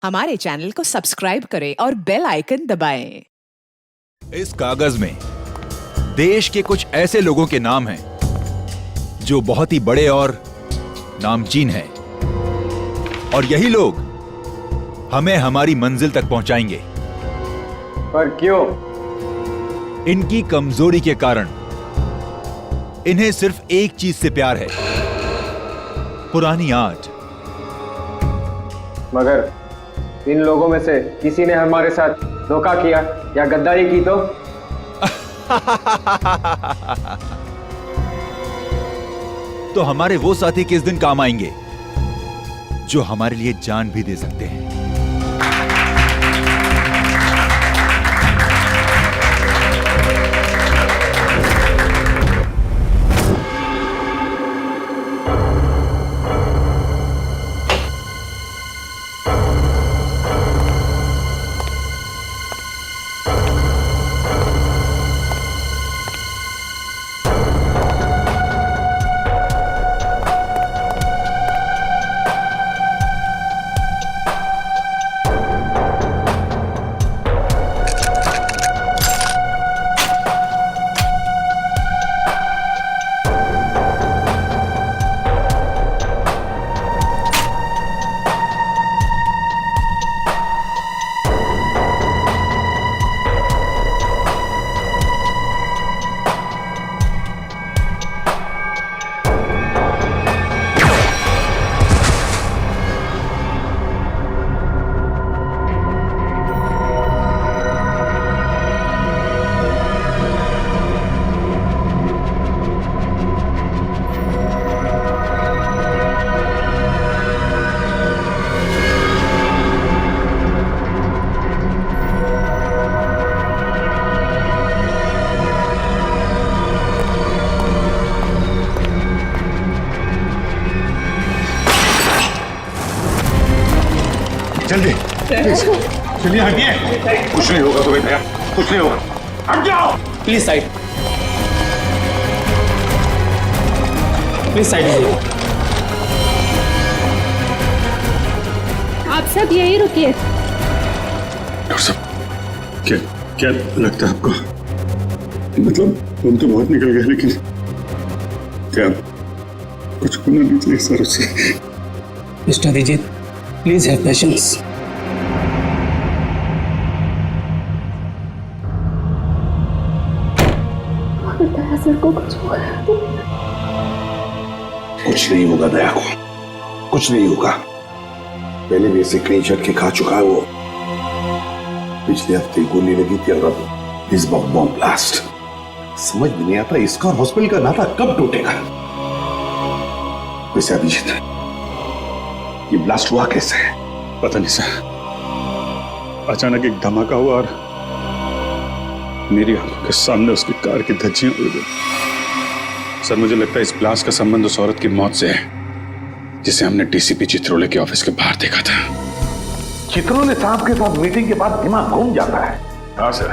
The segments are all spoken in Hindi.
हमारे चैनल को सब्सक्राइब करें और बेल आइकन दबाएं। इस कागज में देश के कुछ ऐसे लोगों के नाम हैं जो बहुत ही बड़े और नामचीन हैं, और यही लोग हमें हमारी मंजिल तक पहुंचाएंगे। पर क्यों? इनकी कमजोरी के कारण इन्हें सिर्फ एक चीज से प्यार है, पुरानी आर्ट। मगर इन लोगों में से किसी ने हमारे साथ धोखा किया या गद्दारी की तो हमारे वो साथी किस दिन काम आएंगे जो हमारे लिए जान भी दे सकते हैं। जल्दी चलिए, हटिए। कुछ नहीं होगा तुम्हें भैया, कुछ नहीं होगा। हट जाओ प्लीज साइड, प्लीज साइड लीजिए। आप सब यही रुकिए। डॉक्टर साहब, क्या क्या लगता है आपको? मतलब हम तो बहुत निकल गए, लेकिन क्या कुछ होना नहीं चाहिए सर उससे? Mister Abhijit, please have patience. Sir को कुछ होगा? कुछ नहीं होगा दया को, कुछ नहीं होगा। पहले भी ऐसे कई झटके खा चुका है वो। पिछले हफ्ते गोली लगी थी और अब इस बम ब्लास्ट। समझ में नहीं आता इसका और हॉस्पिटल का नाता कब टूटेगा। वैसे अभिजीत, ये ब्लास्ट हुआ कैसे? पता नहीं सर, अचानक एक धमाका हुआ और मेरी आंखों के सामने उसकी कार की धज्जियां उड़ गई। सर, मुझे लगता है इस ब्लास्ट का संबंध उस औरत की मौत से है जिसे हमने डीसीपी चित्रोले के ऑफिस के बाहर देखा था। चित्रोले साहब के साथ मीटिंग के बाद दिमाग घूम जाता है। हाँ सर,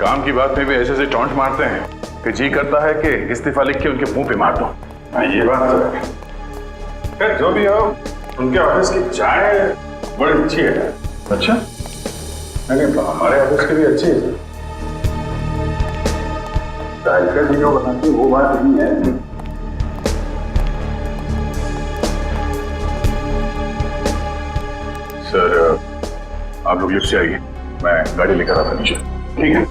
काम की बात में भी ऐसे टॉन्ट मारते हैं कि जी करता है कि इस्तीफा लिख के उनके मुंह पे मार दो। ये बात तो है। खैर जो भी हो, उनके ऑफिस की चाय बड़ी अच्छी है। अच्छा? नहीं तो हमारे ऑफिस की भी अच्छी है। चाय का जो बनाती वो बात नहीं है। सर, आप लोग लिफ्ट से आइए, मैं गाड़ी लेकर आता नीचे। ठीक है।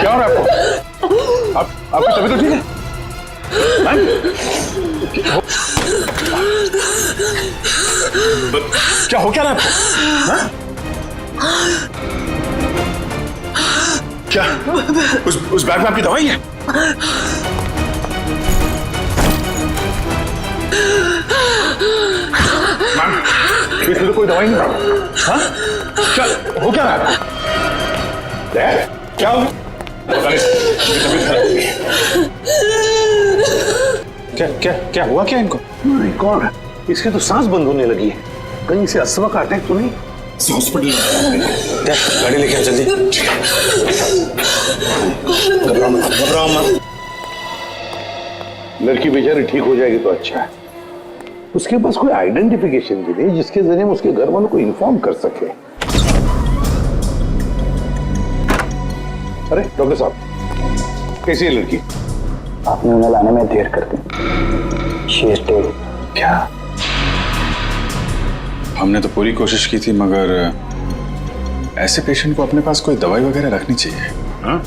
क्या हो रहा है आपको? आपकी तबीयत तो ठीक है? क्या हो क्या रहा है आपको? क्या उस बैग में आपकी दवाई है? मैम, इसमें तो कोई दवाई नहीं। हाँ? क्या हो क्या रहा है? क्या हो? पता नहीं, तबीयत खराब हो गई। क्या क्या हुआ क्या इनको? नहीं, कौन है? इसकी तो सांस बंद होने लगी है। कहीं से अस्थमा का अटैक तो नहीं? हॉस्पिटल गाड़ी लेके आ जल्दी। घबराओ मत। लड़की बेचारी ठीक हो जाएगी तो अच्छा है। उसके पास कोई आइडेंटिफिकेशन भी नहीं जिसके जरिए हम उसके घर वालों को इन्फॉर्म कर सके। अरे डॉक्टर साहब, कैसी है लड़की? आपने उन्हें लाने में देर कर दी। She is dead. क्या? हमने तो पूरी कोशिश की थी, मगर ऐसे पेशेंट को अपने पास कोई दवाई वगैरह रखनी चाहिए। हाँ?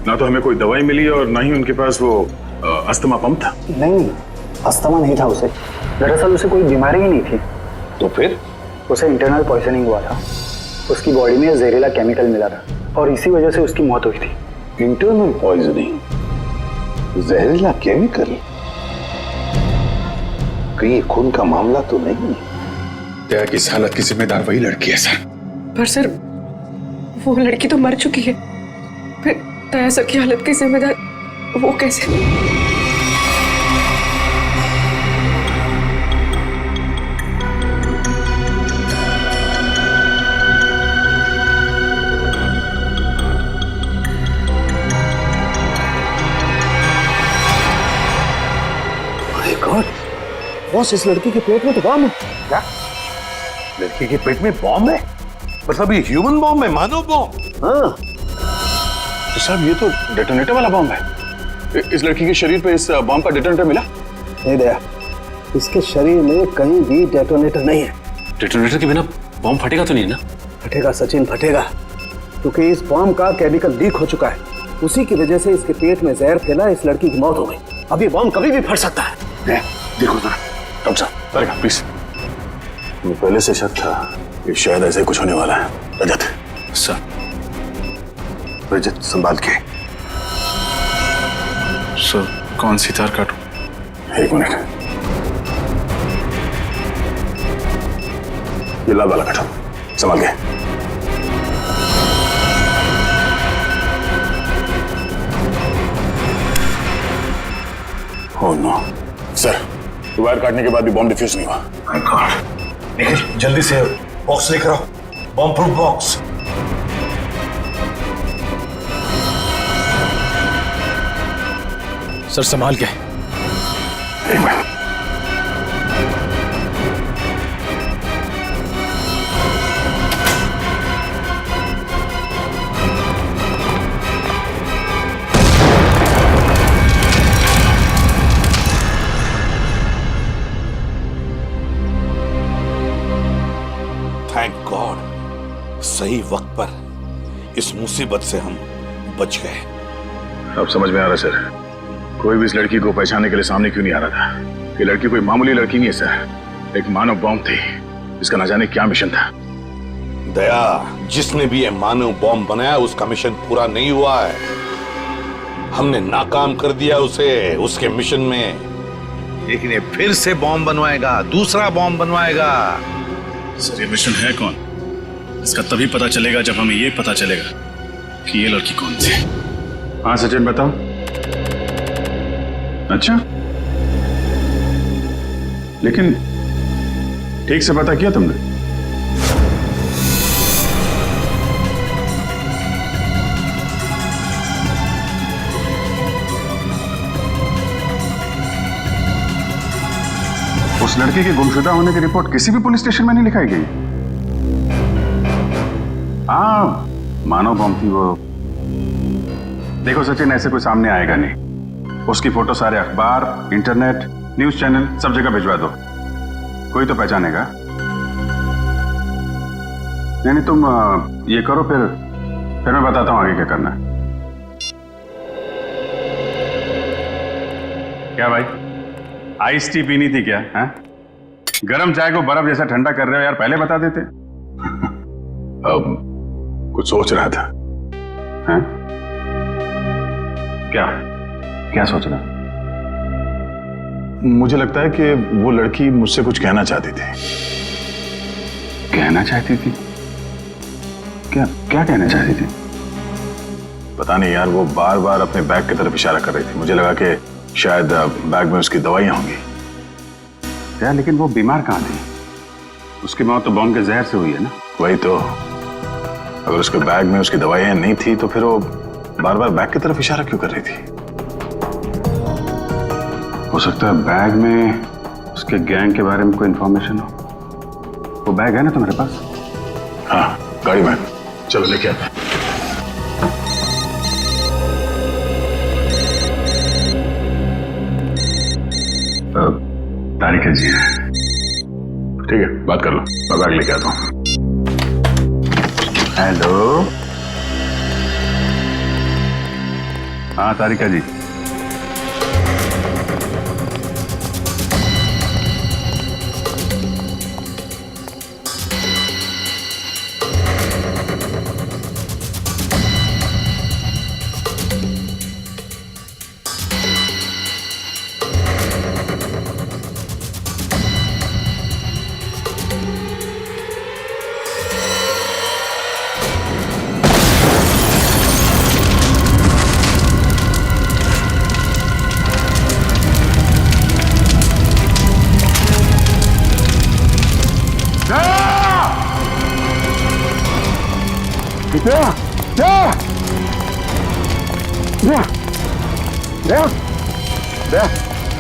ना तो हमें कोई दवाई मिली और ना ही उनके पास वो अस्थमा पंप था। नहीं, अस्थमा नहीं था उसे। दरअसल उसे कोई बीमारी ही नहीं थी। तो फिर? उसे इंटरनल पॉइजनिंग हुआ था। उसकी बॉडी में जहरीला केमिकल मिला था और इसी वजह से उसकी मौत हुई थी। Internal poisoning? जहरीला केमिकल? कहीं खून का मामला तो नहीं? दया की इस हालत की जिम्मेदार वही लड़की है सर। पर सर, वो लड़की तो मर चुकी है। फिर दया सर की हालत की जिम्मेदार वो कैसे? माय गॉड, बॉस इस लड़की के पेट में तो बॉम्ब है। क्या? लड़की के पेट में बॉम्ब है? मतलब ये ह्यूमन बॉम्ब है, मानव बॉम्ब? हाँ। तो साहब ये तो डेटोनेटर वाला बॉम्ब है। इस लड़की के शरीर पे इस बॉम्ब का डेटोनेटर मिला? नहीं दया, इसके शरीर में कहीं भी डेटोनेटर नहीं है। डेटोनेटर के बिना बॉम्ब फटेगा तो नहीं ना? फटेगा सचिन, फटेगा, क्योंकि इस बॉम्ब का केमिकल लीक हो चुका है। उसी की वजह से इसके पेट में जहर फैला, इस लड़की की मौत हो गई। अब ये बॉम्ब कभी भी फट सकता है। देखो जरा डॉक्टर साहब, करेगा प्लीज। मुझे पहले से शक था कि शायद ऐसे कुछ होने वाला है। रजत सर, रजत संभाल के। सर कौन सी तार काटूं? एक मिनट, ये लाल वाला काटो, संभाल के। ओह नो सर, वायर काटने के बाद भी बॉम्ब डिफ्यूज नहीं हुआ। माय गॉड, लेकिन जल्दी से बॉक्स लेकर आओ, बॉम्ब प्रूफ बॉक्स। सर संभाल के। एक मिनट, थैंक गॉड, सही वक्त पर इस मुसीबत से हम बच गए। अब समझ में आ रहा सर, कोई भी इस लड़की को पहचानने के लिए सामने क्यों नहीं आ रहा था। ये लड़की कोई मामूली लड़की नहीं है सर, एक मानव बॉम्ब थी। इसका न जाने क्या मिशन था। दया, जिसने भी ये मानव बॉम्ब बनाया उसका मिशन पूरा नहीं हुआ है। हमने नाकाम कर दिया उसे उसके मिशन में, लेकिन ये फिर से बॉम्ब बनवाएगा, दूसरा बॉम्ब बनवाएगा। सर ये मिशन है कौन? इसका तभी पता चलेगा जब हमें ये पता चलेगा कि ये लड़की कौन थी। हाँ सचिन बताओ। अच्छा, लेकिन ठीक से पता किया तुमने? उस लड़के के गुमशुदा होने की रिपोर्ट किसी भी पुलिस स्टेशन में नहीं लिखाई गई। हाँ, मानव बॉम्ब थी वो। देखो सचिन, ऐसे कोई सामने आएगा नहीं। उसकी फोटो सारे अखबार, इंटरनेट, न्यूज चैनल सब जगह भिजवा दो, कोई तो पहचानेगा। नहीं तुम ये करो, फिर मैं बताता हूं आगे क्या करना है। क्या भाई, आइस टी पीनी थी क्या? है गरम चाय को बर्फ जैसा ठंडा कर रहे हो यार, पहले बता देते। अब कुछ सोच रहा था। हैं? क्या सोच रहा? मुझे लगता है कि वो लड़की मुझसे कुछ कहना चाहती थी। कहना चाहती थी? क्या कहना चाहती थी? पता नहीं यार, वो बार बार अपने बैग की तरफ इशारा कर रही थी। मुझे लगा कि शायद बैग में उसकी दवाइयां होंगी। यार लेकिन वो बीमार कहाँ थी? उसकी मौत तो बॉम्ब के जहर से हुई है ना? वही तो। अगर उसके बैग में उसकी दवाइयां नहीं थी तो फिर वो बार बार बैग की तरफ इशारा क्यों कर रही थी? हो सकता है बैग में उसके गैंग के बारे में कोई इंफॉर्मेशन हो। वो बैग है ना तुम्हारे पास? हाँ, गाड़ी में। चलो लेके आते हैं। तारिका जी है। ठीक है, बात कर लो, मैं बैग लेके आता हूँ। हेलो। हाँ तारिका जी।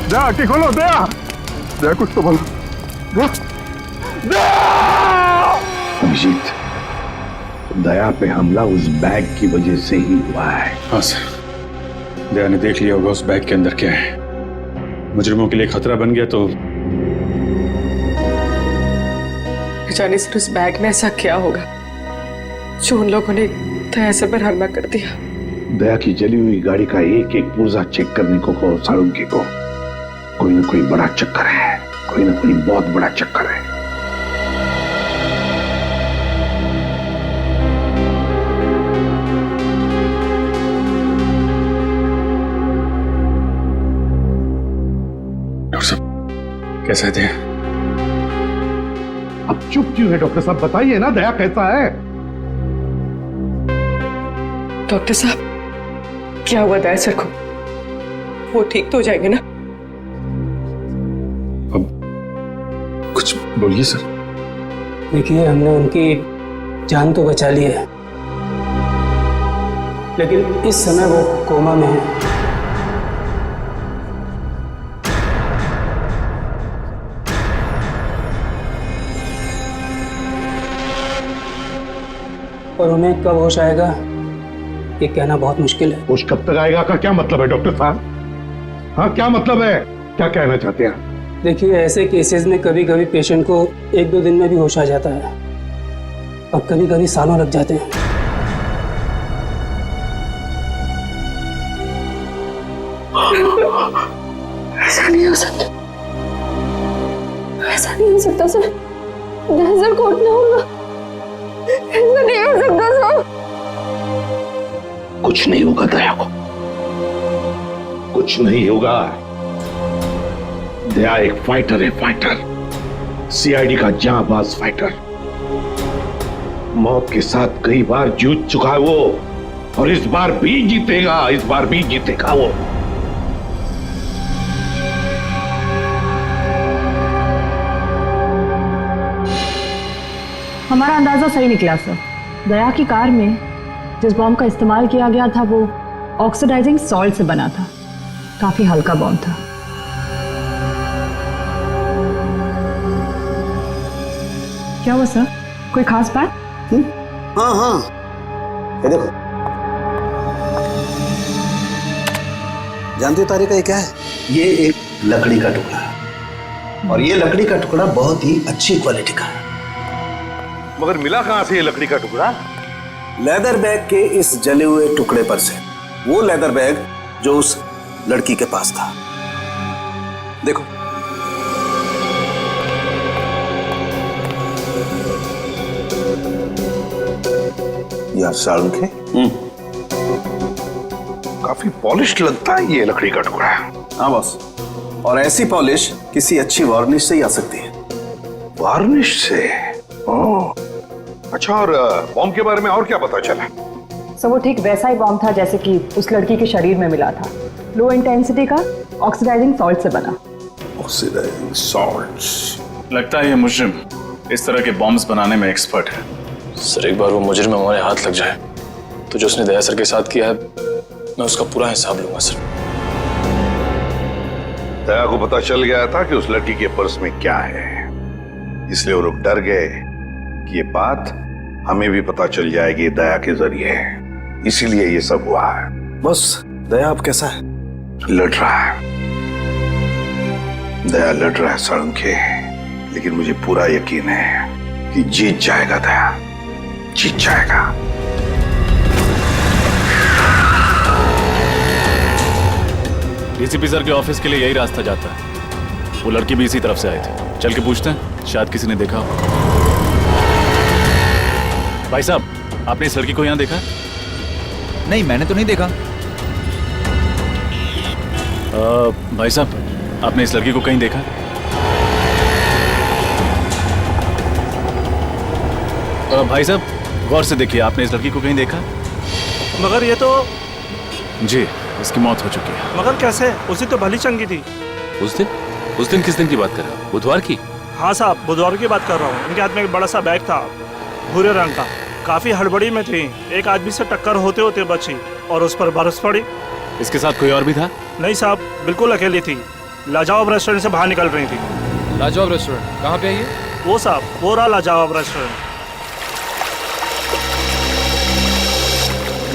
दया खोलो, दया कुछ तो बोलो। अभिजीत, दया पे हमला उस बैग की वजह से ही हुआ है। हाँ सर, दया ने देख लिया होगा उस बैग के अंदर क्या है। मुजरिमों के लिए खतरा बन गया तो जाने सर उस बैग में ऐसा क्या होगा जो उन लोगों ने दया सर पर हमला कर दिया। दया की जली हुई गाड़ी का एक एक पुर्जा चेक करने को कहो साळुंखे को। कोई ना कोई बड़ा चक्कर है, कोई ना कोई बहुत बड़ा चक्कर है। डॉक्टर साहब कैसे थे? अब चुप क्यों है डॉक्टर साहब? बताइए ना, दया कैसा है? डॉक्टर साहब क्या हुआ दया सर को? वो ठीक तो हो जाएंगे ना? अब कुछ बोलिए सर। देखिए, हमने उनकी जान तो बचा ली है, लेकिन इस समय वो कोमा में है। और उन्हें कब होश आएगा ये कहना बहुत मुश्किल है। होश कब तक आएगा का क्या मतलब है डॉक्टर साहब? हाँ, क्या मतलब है? क्या कहना चाहते हैं? देखिए, ऐसे केसेस में कभी कभी पेशेंट को 1-2 दिन में भी होश आ जाता है और कभी कभी सालों लग जाते हैं। ऐसा नहीं हो सकता, ऐसा नहीं हो सकता सर। दया को उठना होगा, ऐसा नहीं हो सकता सर। कुछ नहीं होगा दया को, कुछ नहीं होगा। दया एक फाइटर है, फाइटर, सीआईडी का जांबाज फाइटर। मौत के साथ कई बार जूझ चुका है वो, और इस बार भी जीतेगा, इस बार भी जीतेगा वो। हमारा अंदाजा सही निकला सर। दया की कार में जिस बॉम्ब का इस्तेमाल किया गया था वो ऑक्सीडाइजिंग सॉल्ट से बना था। काफी हल्का बॉम्ब था। क्या हुआ सर, कोई खास बात? हाँ हाँ, ये देखो। जानती हो तारिका ये क्या है? ये एक लकड़ी का टुकड़ा है, और ये लकड़ी का टुकड़ा बहुत ही अच्छी क्वालिटी का है। मगर मिला कहां से ये लकड़ी का टुकड़ा? लेदर बैग के इस जले हुए टुकड़े पर से। वो लेदर बैग जो उस लड़की के पास था। देखो, यार साळुंखे, काफी पॉलिश लगता है ये लकड़ी का टुकड़ा। हाँ बॉस, और ऐसी पॉलिश किसी अच्छी वार्निश से ही आ सकती है। वार्निश से? ओह, अच्छा। और बॉम्ब के बारे में और क्या पता चला? सो वो ठीक वैसा ही बॉम्ब था जैसे कि उस लड़की के शरीर में मिला था। लो इंटेंसिटी का ऑक्सीडाइजिंग सॉल्ट से बना। Oxidising salts. लगता है ये मुजरिम इस तरह के बॉम्ब्स बनाने में एक्सपर्ट है। सर एक बार वो मुजरिम हमारे हाथ लग जाए तो जो उसने दया सर के साथ किया है मैं उसका पूरा हिसाब लूंगा सर। दया को पता चल गया था कि उस लड़की के पर्स में क्या है, इसलिए वो लोग डर गए कि ये बात हमें भी पता चल जाएगी दया के जरिए, इसीलिए ये सब हुआ है। बस दया अब कैसा है? लड़ रहा है, दया लड़ रहा है साळुंखे, लेकिन मुझे पूरा यकीन है कि जीत जाएगा दया, जीत जाएगा। डीसीपी सर के ऑफिस के लिए यही रास्ता जाता है। वो लड़की भी इसी तरफ से आई थी। चल के पूछते हैं, शायद किसी ने देखा हो। भाई साहब, आपने इस लड़की को यहाँ देखा? नहीं, मैंने तो नहीं देखा। भाई साहब, आपने इस लड़की को कहीं देखा? भाई साहब, गौर से देखिए, आपने इस लड़की को कहीं देखा? मगर ये तो जी, इसकी मौत हो चुकी है। मगर कैसे? उसी तो भली चंगी थी। उस दिन किस दिन की बात कर रहे हो? बुधवार की? हाँ साहब, बुधवार की बात कर रहा हूँ। इनके हाथ में एक बड़ा सा बैग था, भूरे रंग का। काफी हड़बड़ी में थी, एक आदमी से टक्कर होते होते बची और उस पर बरस पड़ी। इसके साथ कोई और भी था? नहीं साहब, बिल्कुल अकेली थी। लाजवाब रेस्टोरेंट से बाहर निकल रही थी। लाजवाब रेस्टोरेंट कहाँ पे है ये? वो साहब, वो रहा लाजवाब रेस्टोरेंट।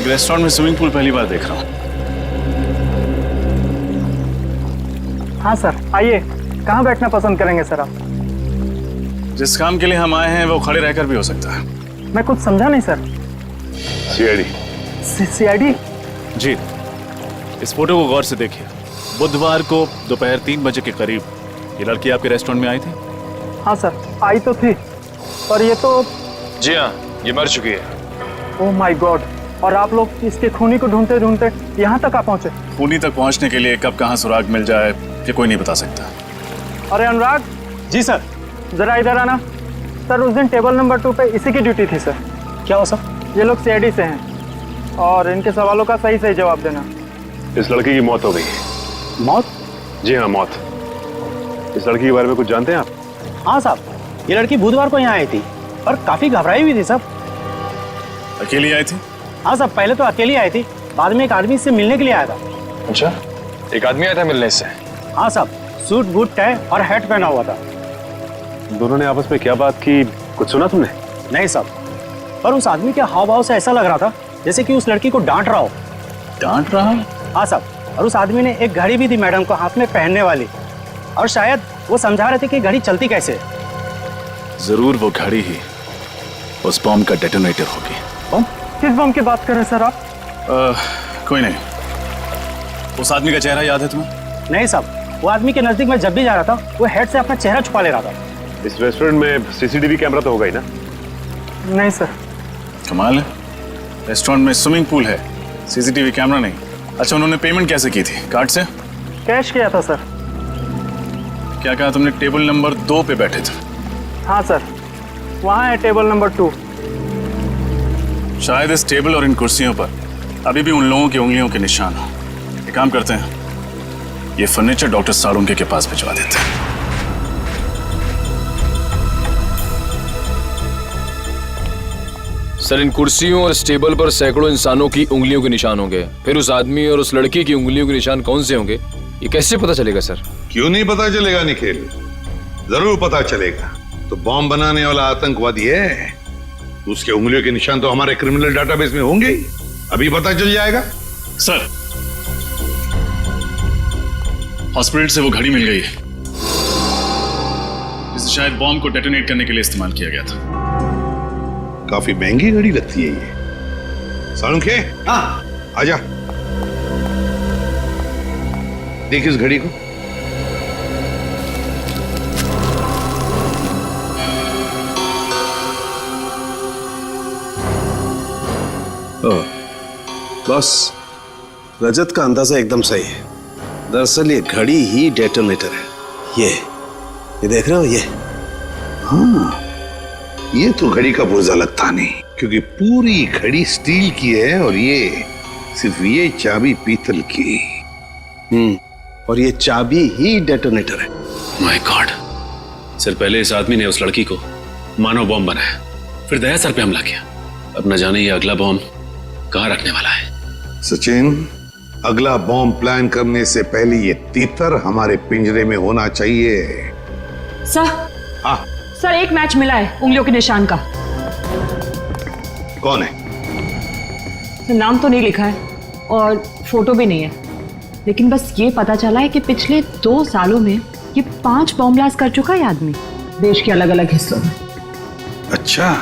रेस्टोरेंट में स्विमिंग पूल पहली बार देख रहा हूँ। हाँ सर, आइए। कहाँ बैठना पसंद करेंगे सर आप? जिस काम के लिए हम आए हैं वो खड़े रहकर भी हो सकता है। मैं कुछ समझा नहीं सर। सीआईडी। सीआईडी? जी, इस फोटो को गौर से देखिए। बुधवार को दोपहर 3 बजे के करीब ये लड़की आपके रेस्टोरेंट में आई थी? हाँ सर, आई तो थी, पर ये तो... जी हाँ, ये मर चुकी है। Oh my God! और आप लोग इसके खूनी को ढूंढते ढूंढते यहाँ तक आ पहुँचे? खूनी तक पहुँचने के लिए कब कहाँ सुराग मिल जाए ये कोई नहीं बता सकता। अरे अनुराग। जी सर। जरा इधर आना। सर, उस दिन टेबल नंबर 2 पे इसी की ड्यूटी थी सर। क्या हो सर? ये लोग सीआईडी से हैं और इनके सवालों का सही सही जवाब देना। इस लड़की की मौत हो गई। मौत? जी हाँ, मौत। इस लड़की के बारे में कुछ जानते हैं आप? हाँ साहब, ये लड़की बुधवार को यहाँ आई थी और काफी घबराई हुई थी साहब। अकेली आई थी? हाँ साहब, पहले तो अकेली आई थी, बाद में एक आदमी इससे मिलने के लिए आया था। अच्छा, एक आदमी आया था मिलने से? हाँ साहब, सूट बूट टाई और हैट पहना हुआ था। दोनों ने आपस में क्या बात की, कुछ सुना तुमने? नहीं साहब, पर उस आदमी के हाव भाव से ऐसा लग रहा था जैसे कि उस लड़की को डांट रहा हो। डांट रहा? हाँ साहब, और उस आदमी ने एक घड़ी भी दी मैडम को हाथ में पहनने वाली, और शायद वो समझा रहे थे कि घड़ी चलती कैसे। जरूर वो घड़ी ही उस बॉम्ब का डेटोनेटर होगी। बम? किस बम की बात कर रहे हैं सर आप? कोई नहीं। उस आदमी का चेहरा याद है तुम्हें? नहीं साहब, वो आदमी के नजदीक मैं जब भी जा रहा था वो हेड से अपना चेहरा छुपा ले रहा था। इस रेस्टोरेंट में सीसीटीवी कैमरा तो होगा ही ना? नहीं सर। कमाल है, रेस्टोरेंट में स्विमिंग पूल है, सीसीटीवी कैमरा नहीं। अच्छा, उन्होंने पेमेंट कैसे की थी? कार्ड से? कैश किया था सर। क्या कहा तुमने? टेबल नंबर 2 पे बैठे थे? हाँ सर, वहाँ है टेबल नंबर 2। शायद इस टेबल और इन कुर्सियों पर अभी भी उन लोगों की उंगलियों के निशान हो। एक काम करते हैं, ये फर्नीचर डॉक्टर साळुंखे के पास भिजवा देते हैं। सर, इन कुर्सियों और इस टेबल पर सैकड़ों इंसानों की उंगलियों के निशान होंगे, फिर उस आदमी और उस लड़की की उंगलियों के निशान कौन से होंगे, ये कैसे पता चलेगा सर? क्यों नहीं पता चलेगा निखिल, जरूर पता चलेगा। तो बॉम्ब बनाने वाला आतंकवादी है, उसके उंगलियों के निशान तो हमारे क्रिमिनल डाटाबेस में होंगे ही, अभी पता चल जाएगा। सर, हॉस्पिटल से वो घड़ी मिल गई है, जिसे शायद बॉम्ब को डेटोनेट करने के लिए इस्तेमाल किया गया था। काफी महंगी घड़ी लगती है ये। साळुंखे, हाँ आजा, देख इस घड़ी को। बस, रजत का अंदाजा एकदम सही है। दरअसल ये घड़ी ही डेटोनेटर है। ये देख रहे हो? ये हाँ, ये तो घड़ी का पुर्जा लगता नहीं। क्योंकि पूरी घड़ी स्टील की है और सिर्फ ये चाबी पीतल की। और ये चाबी ही डेटोनेटर है। माय गॉड, सर पहले इस आदमी ने उस लड़की को मानव बॉम्ब बनाया, फिर दया सर पे हमला किया। अब न जाने ये अगला बॉम्ब कहाँ रखने वाला है। सचिन, अगला बॉम्ब प्लान करने से पहले ये तीतर हमारे पिंजरे में होना चाहिए। सर, हाँ सर एक मैच मिला है उंगलियों के निशान का। कौन है? सर नाम तो नहीं लिखा है और फोटो भी नहीं है, लेकिन बस ये पता चला है कि पिछले 2 सालों में ये 5 बॉम्ब ब्लास्ट कर चुका है आदमी, देश के अलग अलग हिस्सों में। अच्छा,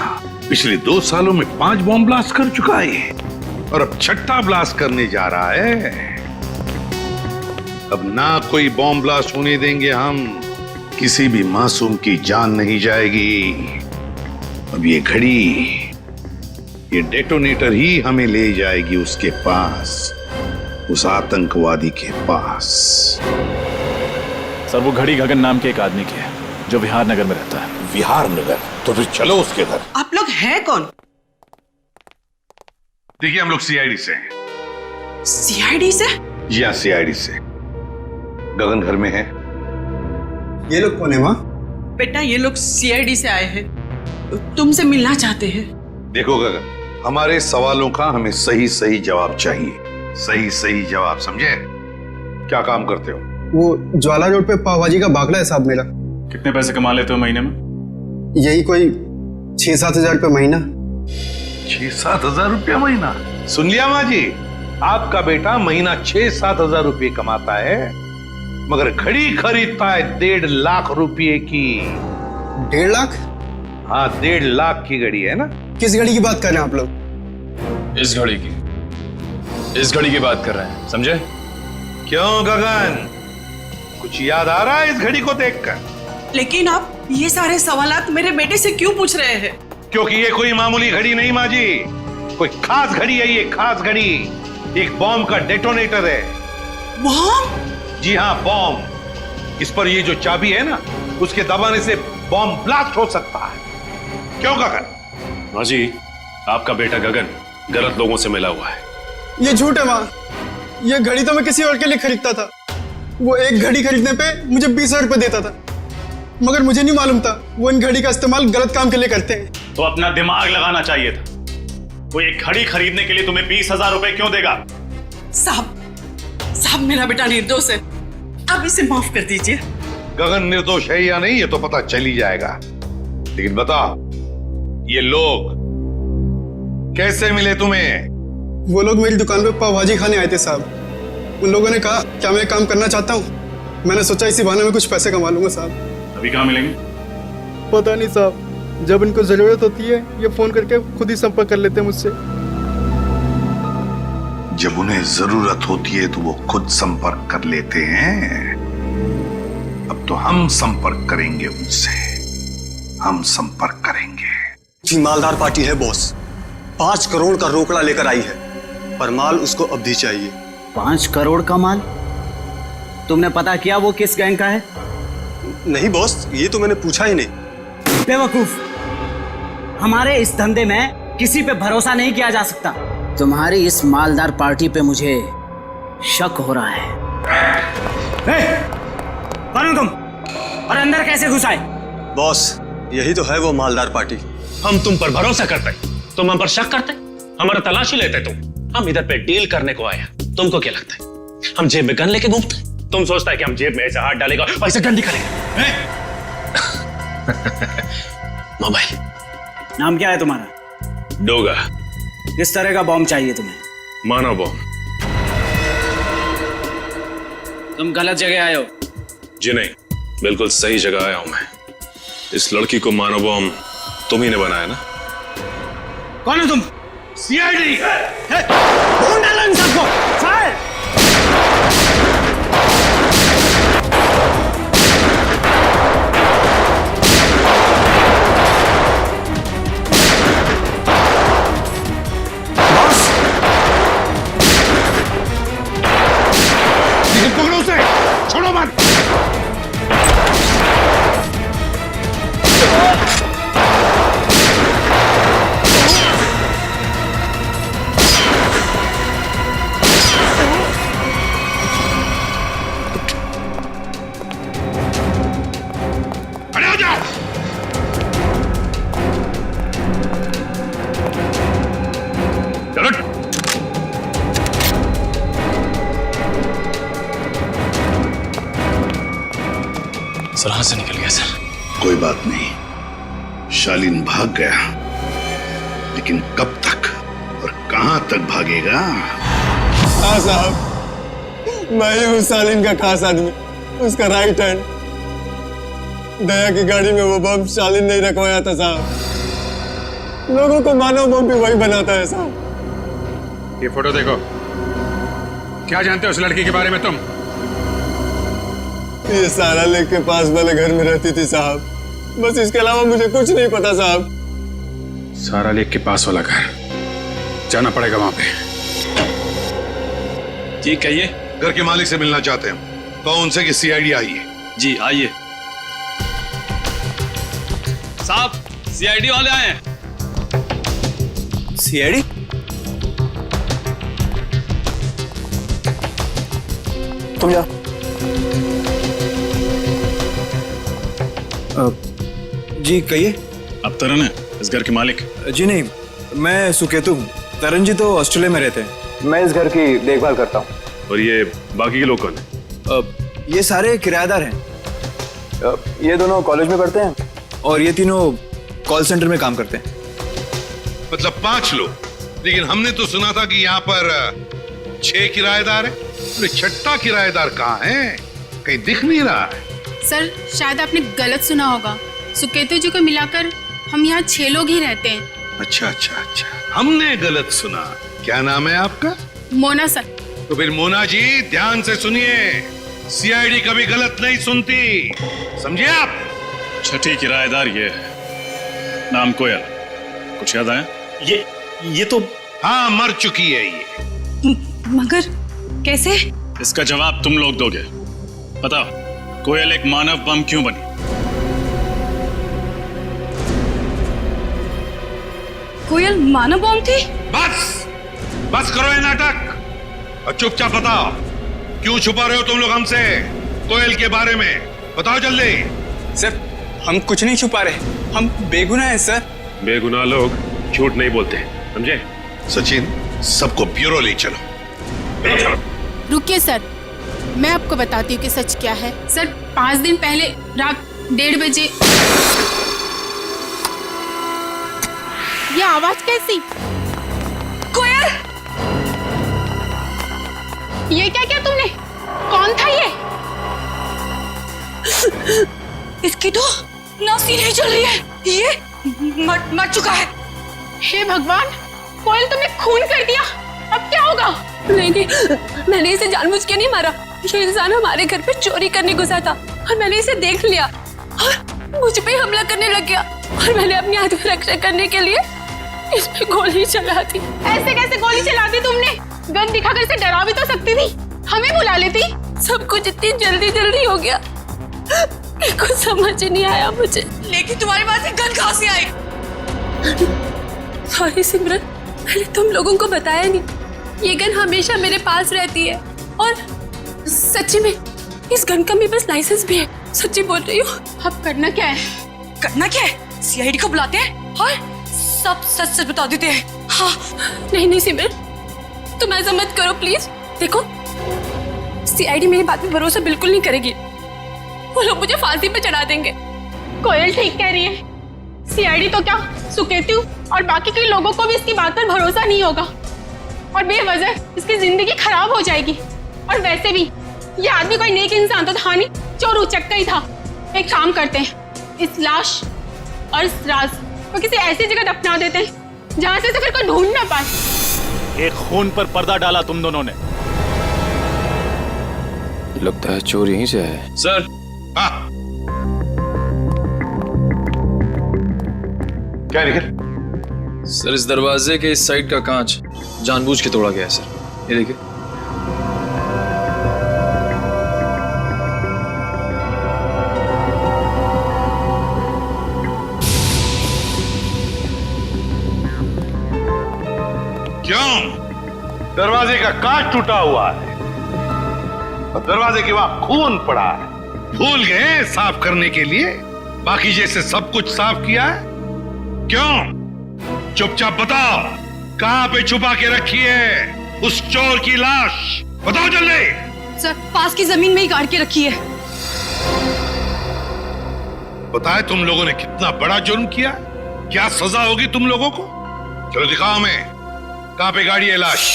पिछले 2 सालों में 5 बॉम्ब ब्लास्ट कर चुका है और अब 6ठा ब्लास्ट करने जा रहा है। अब ना कोई बॉम्ब ब्लास्ट होने देंगे हम, किसी भी मासूम की जान नहीं जाएगी। अब ये घड़ी, ये डेटोनेटर ही हमें ले जाएगी उसके पास, उस आतंकवादी के पास। सर वो घड़ी गगन नाम के एक आदमी की है जो विहार नगर में रहता है। विहार नगर? तो फिर चलो उसके घर। आप लोग हैं कौन? देखिए, हम लोग सीआईडी से हैं। सीआईडी से? जी हाँ, सीआईडी से। गगन घर में है। ये लोग कौन है माँ? बेटा ये लोग सीआईडी से आए हैं, तुमसे मिलना चाहते हैं। देखो गगन, हमारे सवालों का हमें सही सही जवाब चाहिए। सही सही जवाब, समझे? क्या काम करते हो? वो ज्वाला रोड पे पाव भाजी का बागला है साहब मेरा। कितने पैसे कमा लेते हो महीने में? यही कोई 6-7 हजार रुपये महीना। 6-7 हजार रुपया महीना? सुन लिया माँ जी, आपका बेटा महीना 6-7 हजार रुपये कमाता है, मगर घड़ी खरीदता है 1.5 लाख रुपये की। 1.5 लाख? हाँ, 1.5 लाख की घड़ी है ना। किस घड़ी की बात कर रहे हैं आप लोग? इस घड़ी की, इस घड़ी की बात कर रहे हैं, समझे? क्यों गगन, कुछ याद आ रहा है इस घड़ी को देखकर? लेकिन आप ये सारे सवालात मेरे बेटे से क्यों पूछ रहे हैं? क्योंकि ये कोई मामूली घड़ी नहीं माँ जी, कोई खास घड़ी है ये, खास घड़ी। एक बॉम्ब का डेटोनेटर है। बॉम्ब? जी हाँ, बॉम्ब। इस पर ये जो चाबी है ना, उसके दबाने से बॉम्ब ब्लास्ट हो सकता है। क्यों गगन? माँ जी, आपका बेटा गगन गलत लोगों से मिला हुआ है। ये झूठ है माँ, ये घड़ी तो मैं किसी और के लिए खरीदता था। वो एक घड़ी खरीदने पे मुझे 20,000 रुपये देता था, मगर मुझे नहीं मालूम था वो इन घड़ी का इस्तेमाल गलत काम के लिए करते हैं। तो अपना दिमाग लगाना चाहिए था। वो एक घड़ी खरीदने के लिए तुम्हें 20,000 रुपए क्यों देगा? साहब मेरा बेटा निर्दोष है, आप इसे माफ कर दीजिए। गगन निर्दोष है या नहीं ये तो पता चल ही जाएगा, लेकिन बताओ ये लोग कैसे मिले तुम्हें? वो लोग मेरी दुकान पे पाव भाजी खाने आए थे साहब। उन लोगों ने कहा क्या मैं काम करना चाहता हूँ। मैंने सोचा इसी बहाने में कुछ पैसे कमा लूंगा साहब। अभी कहाँ मिलेंगे? पता नहीं साहब, जब इनको जरूरत होती है ये फोन करके खुद ही संपर्क कर लेते हैं मुझसे। जब उन्हें जरूरत होती है तो वो खुद संपर्क कर लेते हैं। अब तो हम संपर्क करेंगे उनसे, हम संपर्क करेंगे। जी मालदार पार्टी है बॉस, 5 करोड़ का रोकड़ा लेकर आई है, पर माल उसको अब भी चाहिए। 5 करोड़ का माल? तुमने पता किया वो किस गैंग का है? नहीं बॉस, ये तो मैंने पूछा ही नहीं। बेवकूफ, हमारे इस धंधे में किसी पे भरोसा नहीं किया जा सकता। तुम्हारी इस मालदार पार्टी पे मुझे शक हो रहा है। कौन हो तुम और अंदर कैसे घुस आए? बॉस, यही तो है वो मालदार पार्टी। हम तुम पर भरोसा करते, तुम हम पर शक करते, हमारा तलाशी लेते तुम। हम इधर पे डील करने को आए। तुमको क्या लगता है हम जेब में गन लेके घूमते? तुम सोचता है कि हम जेब में ऐसे हाथ डालेगा और ऐसे गन निकालेगा? मोबाइल। नाम क्या है तुम्हारा? डोगा। किस तरह का बॉम्ब चाहिए तुम्हें? मानव बॉम्ब। तुम गलत जगह आए हो। जी नहीं, बिल्कुल सही जगह आया हूं मैं। इस लड़की को मानव बॉम्ब तुम ही ने बनाया ना? कौन हो तुम? सीआईडी। कौन डाला इन सबको? फायर! पकड़ो उसे, छोड़ो मत। सर हाथ से निकल गया सर। कोई बात नहीं, शालीन भाग गया, लेकिन कब तक और कहां तक भागेगा? हाँ साहब, मैं ही हूँ शालीन का खास आदमी, उसका राइट हैंड। दया की गाड़ी में वो बम शालीन नहीं रखवाया था साहब। लोगों को मानव बम भी वही बनाता है साहब। ये फोटो देखो, क्या जानते हो उस लड़की के बारे में तुम? ये सारा लेक के पास वाले घर में रहती थी साहब, बस इसके अलावा मुझे कुछ नहीं पता साहब। सारा लेक के पास वाला घर, जाना पड़ेगा वहां पे। जी कहिए। घर के मालिक से मिलना चाहते हैं, कहो उनसे कि सीआईडी आई है। जी आइए। साहब सीआईडी वाले आए हैं। सीआईडी? तुम जा। जी कहिए। अब तरन है इस घर के मालिक? जी नहीं, मैं सुकेतु हूँ। तरन जी तो ऑस्ट्रेलिया में रहते हैं। मैं इस घर की देखभाल करता हूँ। और ये बाकी के लोग कौन है? ये सारे किराएदार हैं। ये दोनों कॉलेज में पढ़ते हैं और ये तीनों कॉल सेंटर में काम करते हैं। मतलब 5 लोग, लेकिन हमने तो सुना था कि यहाँ पर 6 किराएदार हैं। तो छठा किराएदार कहाँ है? कहीं दिख नहीं रहा है। सर शायद आपने गलत सुना होगा, सुकेतु जी को मिलाकर हम यहाँ 6 लोग ही रहते हैं। अच्छा अच्छा अच्छा, हमने गलत सुना। क्या नाम है आपका? मोना सर। तो फिर मोना जी ध्यान से सुनिए, सीआईडी कभी गलत नहीं सुनती, समझे आप? छठी किराएदार ये है, नाम कोयल। कुछ याद आया? ये तो हाँ, मर चुकी है ये। मगर कैसे? इसका जवाब तुम लोग दोगे। बताओ, कोयल एक मानव बम क्यों बनी? कोयल मानव बम थी? बस करो ये नाटक और चुपचाप बताओ, क्यों छुपा रहे हो तुम लोग हमसे कोयल के बारे में? बताओ जल्दी। सर हम कुछ नहीं छुपा रहे, हम बेगुनाह हैं सर। बेगुनाह लोग झूठ नहीं बोलते, समझे? सचिन, सबको ब्यूरो ले चलो। रुकिए सर, मैं आपको बताती हूँ कि सच क्या है। सर 5 दिन पहले रात 1:30 बजे ये आवाज कैसी? कोयल! ये क्या किया तुमने? कौन था ये? इसकी तो नासी नहीं चल रही है, ये मर चुका है। हे भगवान, कोयल तुमने खून कर दिया, अब क्या होगा? नहीं, मैंने इसे जानबूझ के नहीं मारा। ये इंसान हमारे घर पे चोरी करने घुसा था और मैंने इसे देख लिया और मुझ पे हमला करने लग गया और मैंने अपनी आत्मरक्षा करने के लिए इस पे गोली चला दी। ऐसे कैसे गोली चला दी तुमने? गन दिखाकर इसे डरा भी तो सकती थी, हमें बुला लेती। सब कुछ इतनी जल्दी हो गया कि कुछ समझ ही नहीं आया मुझे। लेकिन तुम्हारे पास एक गन कहाँ से आई? सॉरी सिमरन, मैंने तुम लोगों को बताया नहीं। ये गन हमेशा मेरे पास रहती है और सच्ची में इस गन का मेरे पास लाइसेंस भी है। सच्ची बोल रही हूँ। अब करना क्या है? करना क्या है? सीआईडी को बुलाते हैं और सब सच बता देते हैं। हाँ। नहीं सिमरन, तुम ऐसा मत करो प्लीज। देखो, सीआईडी मेरी बात में भरोसा बिल्कुल नहीं करेगी, वो लोग मुझे फांसी पे चढ़ा देंगे। कोयल ठीक कह रही है, सीआईडी तो क्या, सुकेतु और बाकी के लोगों को भी इसकी बात पर भरोसा नहीं होगा और बेवजह इसकी जिंदगी खराब हो जाएगी। और वैसे भी ये आदमी कोई नेक इंसान तो था नहीं, चोर उचक्का ही था। एक काम करते हैं, इस लाश और इस राज को किसी ऐसी जगह दफना देते हैं जहां से फिर कोई ढूंढ ना पाए। एक खून पर पर्दा डाला तुम दोनों ने। लगता है चोर यहीं से है। सर। क्या निकल? सर इस दरवाजे के इस साइड का कांच जानबूझ के तोड़ा गया है सर, ये देखिए। क्यों? दरवाजे का कांच टूटा हुआ है और दरवाजे के वहां खून पड़ा है। भूल गए साफ करने के लिए? बाकी जैसे सब कुछ साफ किया है? क्यों? चुपचाप बताओ, कहां पे छुपा के रखी है उस चोर की लाश? बताओ जल्दी। सर पास की जमीन में ही गाड़ के रखी है। पता है तुम लोगों ने कितना बड़ा जुर्म किया? क्या सजा होगी तुम लोगों को? चलो दिखाओ हमें, कहां पे गाड़ी है लाश?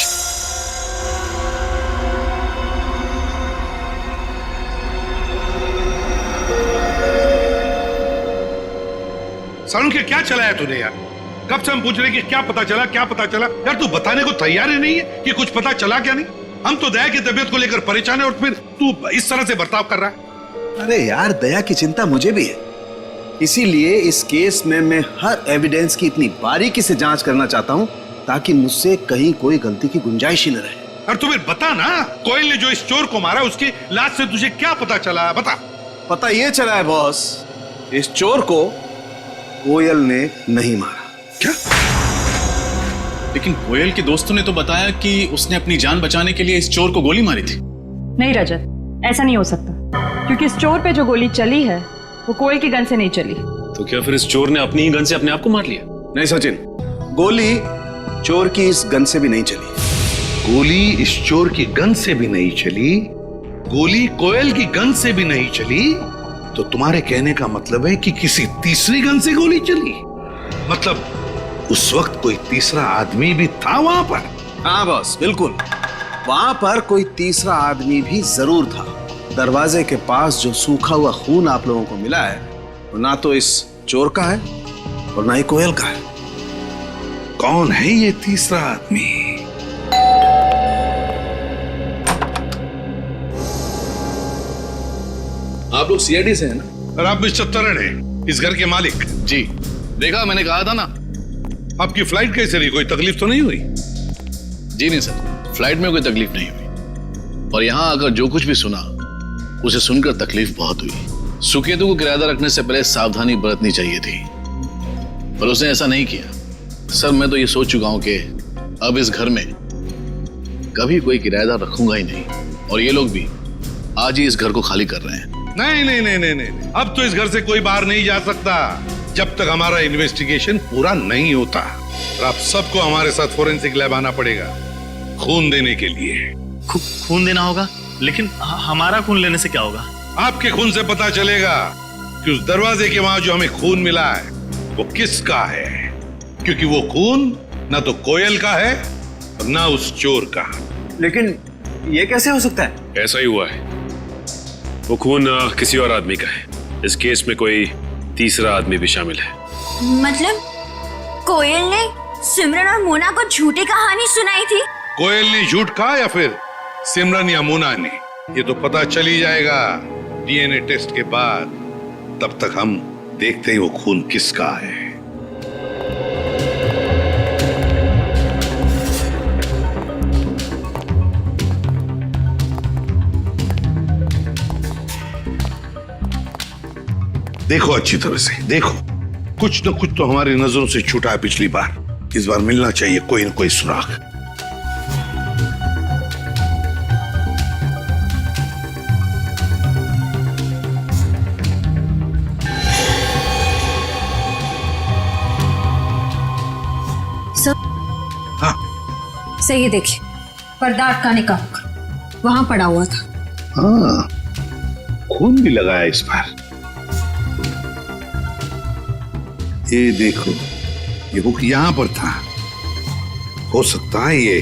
सारुण के क्या चलाया तूने यार? कब से हम पूछ रहे कि क्या पता चला, क्या पता चला? यार तू बताने को तैयार ही नहीं है कि कुछ पता चला क्या नहीं? हम तो दया की तबीयत को लेकर परेशान है और फिर तू इस तरह से बर्ताव कर रहा है। अरे यार, दया की चिंता मुझे भी है, इसीलिए इस केस में मैं हर एविडेंस की इतनी बारीकी से जांच करना चाहता हूं ताकि मुझसे कहीं कोई गलती की गुंजाइश ही न रहे। और तू फिर बता ना, कोयल ने जो इस चोर को मारा उसकी लाश से तुझे क्या पता चला? बता। पता ये चला है बॉस, इस चोर को कोयल ने नहीं मारा। क्या? लेकिन कोयल के दोस्तों ने तो बताया कि उसने अपनी जान बचाने के लिए इस चोर को गोली मारी थी। नहीं रजत, ऐसा नहीं हो सकता, क्योंकि इस चोर पे जो गोली चली है वो कोयल की गन से नहीं चली। तो क्या फिर इस चोर ने अपनी ही गन से अपने आप को मार लिया? नहीं सचिन, गोली चोर की इस गन से भी नहीं चली। गोली इस चोर की गन से भी नहीं चली, गोली कोयल की गन से भी नहीं चली, तो तुम्हारे कहने का मतलब है कि किसी तीसरी गन से गोली चली? मतलब उस वक्त कोई तीसरा आदमी भी था वहां पर? हाँ बॉस, बिल्कुल, वहां पर कोई तीसरा आदमी भी जरूर था। दरवाजे के पास जो सूखा हुआ खून आप लोगों को मिला है वो ना तो इस चोर का है और ना ही कोयल का है। कौन है ये तीसरा आदमी? आप लोग सीआईडी से हैं ना? और आप मिस्टर तरण हैं, इस घर के मालिक? जी, देखा, मैंने कहा था ना। आपकी फ्लाइट कैसे रही? कोई तकलीफ तो नहीं हुई? जी नहीं सर, फ्लाइट में कोई तकलीफ नहीं हुई, और यहाँ आकर जो कुछ भी सुना उसे सुनकर तकलीफ बहुत हुई। सुकेतु को किराएदार रखने से पहले सावधानी बरतनी चाहिए थी, पर उसने ऐसा नहीं किया। सर, मैं तो ये सोच चुका हूं कि अब इस घर में कभी कोई किराएदार रखूंगा ही नहीं, और ये लोग भी आज ही इस घर को खाली कर रहे हैं। नहीं नहीं नहीं नहीं नहीं, अब तो इस घर से कोई बाहर नहीं जा सकता जब तक हमारा इन्वेस्टिगेशन पूरा नहीं होता। और आप सबको हमारे साथ फोरेंसिक लैब आना पड़ेगा खून देने के लिए। खून देना होगा? लेकिन हमारा खून लेने से क्या होगा? आपके खून से पता चलेगा कि उस दरवाजे के वहां जो हमें खून मिला है वो किसका है, क्योंकि वो खून ना तो कोयल का है और ना उस चोर का। लेकिन ये कैसे हो सकता है? ऐसा ही हुआ है, वो खून किसी और आदमी का है। इस केस में कोई तीसरा आदमी भी शामिल है। मतलब कोयल ने सिमरन और मोना को झूठी कहानी सुनाई थी? कोयल ने झूठ कहा या फिर सिमरन या मोना ने, ये तो पता चल ही जाएगा डीएनए टेस्ट के बाद। तब तक हम देखते हैं वो खून किसका है। देखो अच्छी तरह से देखो, कुछ न कुछ तो हमारी नजरों से छूटा है पिछली बार। इस बार मिलना चाहिए कोई न कोई सुराग। हाँ, सही देखिए, पर्दा अटकाने का वहां पड़ा हुआ था। हाँ, खून भी लगाया इस बार। ये देखो, ये हुक यहां पर था। हो सकता है ये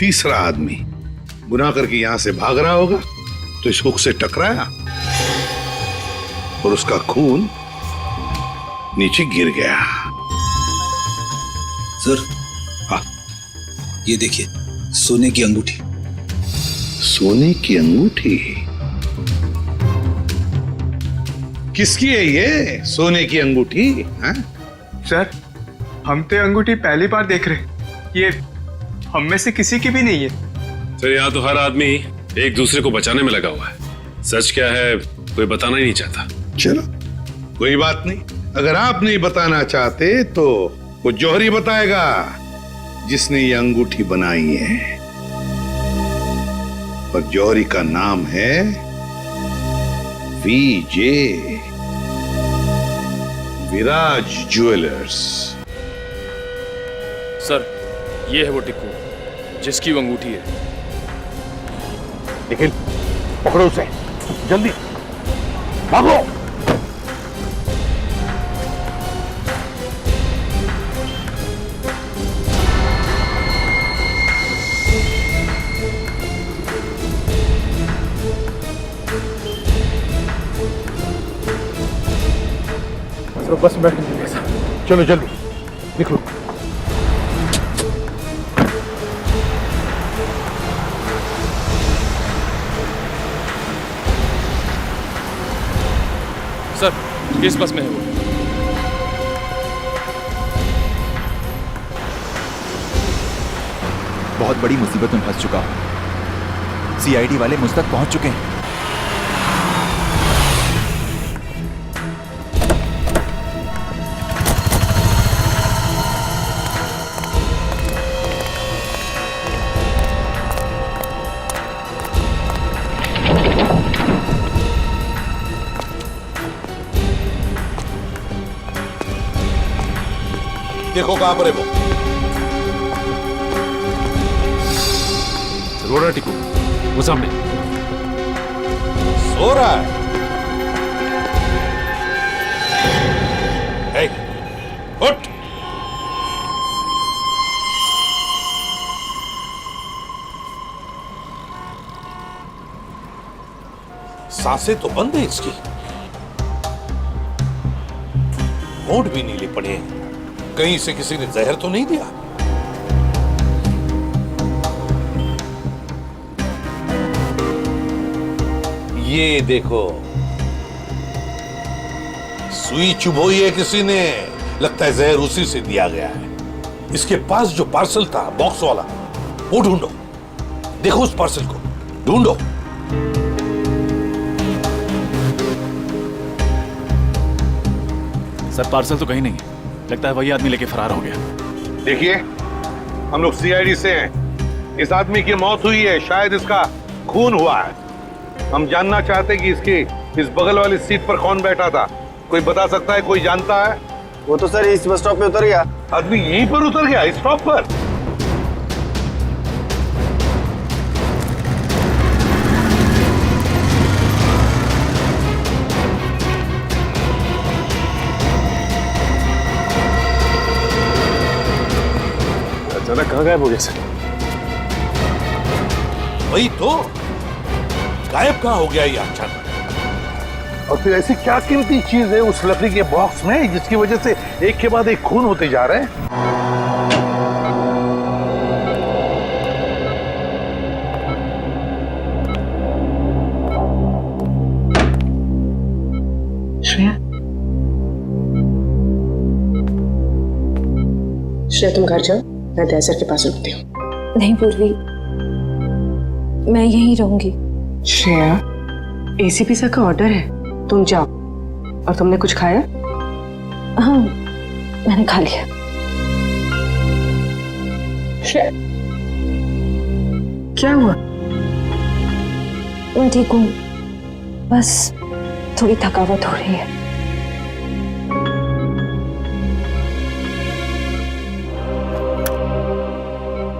तीसरा आदमी गुनाह करके यहां से भाग रहा होगा, तो इस हुक से टकराया और उसका खून नीचे गिर गया। सर, हाँ, ये देखिए, सोने की अंगूठी। सोने की अंगूठी? किसकी है ये सोने की अंगूठी? सर, हम तो अंगूठी पहली बार देख रहे हैं, ये हम में से किसी की भी नहीं है। सर, यहाँ तो हर आदमी एक दूसरे को बचाने में लगा हुआ है। सच क्या है कोई बताना ही नहीं चाहता। चलो कोई बात नहीं, अगर आप नहीं बताना चाहते तो वो जौहरी बताएगा जिसने ये अंगूठी बनाई है। और जौहरी का नाम है वीजे, विराज ज्वेलर्स। सर, ये है वो टिक्कू जिसकी वो अंगूठी है। निखिल, पकड़ो उसे, जल्दी भागो। तो बस बैठ गया। चलो जल्दी निकलो। सर किस बस में है वो? बहुत बड़ी मुसीबत में फंस चुका हूं। सीआईडी वाले मुझ तक पहुंच चुके हैं। देखो कहां पर है वो। रो रहा टिकू, वो सामने सो रहा है। हे, उठ। सांसें तो बंद है इसकी, होंठ भी नीले पड़े हैं। कहीं से किसी ने जहर तो नहीं दिया? ये देखो, सुई चुभोई है किसी ने। लगता है जहर उसी से दिया गया है। इसके पास जो पार्सल था बॉक्स वाला, वो ढूंढो। देखो उस पार्सल को ढूंढो। सर पार्सल तो कहीं नहीं है। लगता है वही आदमी लेके फरार हो गया। देखिए, हम लोग सीआईडी से हैं। इस आदमी की मौत हुई है, शायद इसका खून हुआ है। हम जानना चाहते हैं कि इसकी इस बगल वाली सीट पर कौन बैठा था। कोई बता सकता है? कोई जानता है? वो तो सर इस बस स्टॉप पे उतर गया। आदमी यहीं पर उतर गया, इस स्टॉप पर? अचानक कहाँ गायब हो गया सर? वही तो, गायब कहाँ हो गया ये अचानक? और फिर ऐसी क्या कीमती चीज है उस लकड़ी के बॉक्स में जिसकी वजह से एक के बाद एक खून होते जा रहे हैं? श्रेया, श्रेया तुम घर जाओ, मैं दया सर के पास रुकती हूँ। नहीं पूर्वी, मैं यहीं रहूंगी। श्रेया, एसीपी सर का ऑर्डर है, तुम जाओ। और तुमने कुछ खाया? हाँ, मैंने खा लिया। श्रेया, क्या हुआ? मैं ठीक हूँ, बस थोड़ी थकावट हो रही है।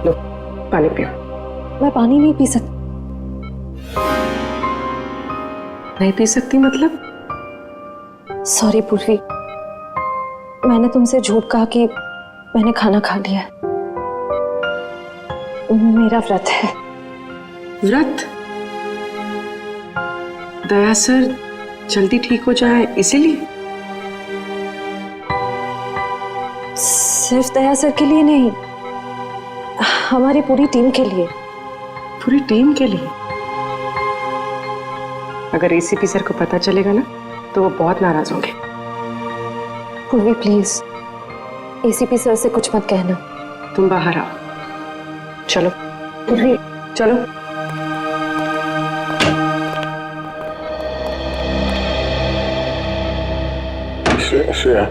लो, पानी पियो। मैं पानी नहीं पी सकती। नहीं पी सकती मतलब? सॉरी पूर्वी, मैंने तुमसे झूठ कहा कि मैंने खाना खा लिया। मेरा व्रत है। व्रत? दया सर जल्दी ठीक हो जाए इसीलिए? सिर्फ दया सर के लिए नहीं, हमारी पूरी टीम के लिए। पूरी टीम के लिए? अगर एसीपी सर को पता चलेगा ना तो वो बहुत नाराज होंगे। पूर्वी प्लीज, एसीपी सर से कुछ मत कहना। तुम बाहर आओ, चलो। पूर्वी चलो। श्रेया,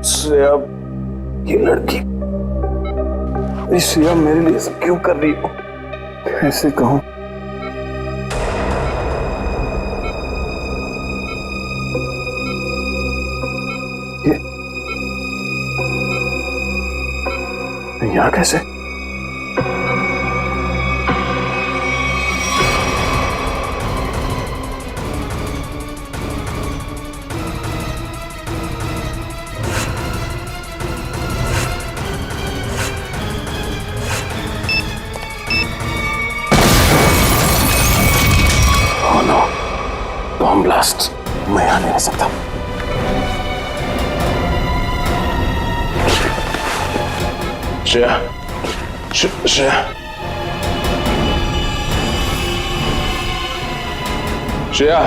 श्रेया, ये लड़की, श्रेया मेरे लिए सब क्यों कर रही हो? ऐसे कहूं? यहाँ कैसे? बम ब्लास्ट मैं यहाँ नहीं रह सकता। Shreya, Shreya, Shreya,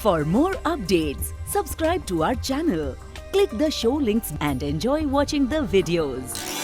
For more updates, subscribe to our channel, click the show links and enjoy watching the videos.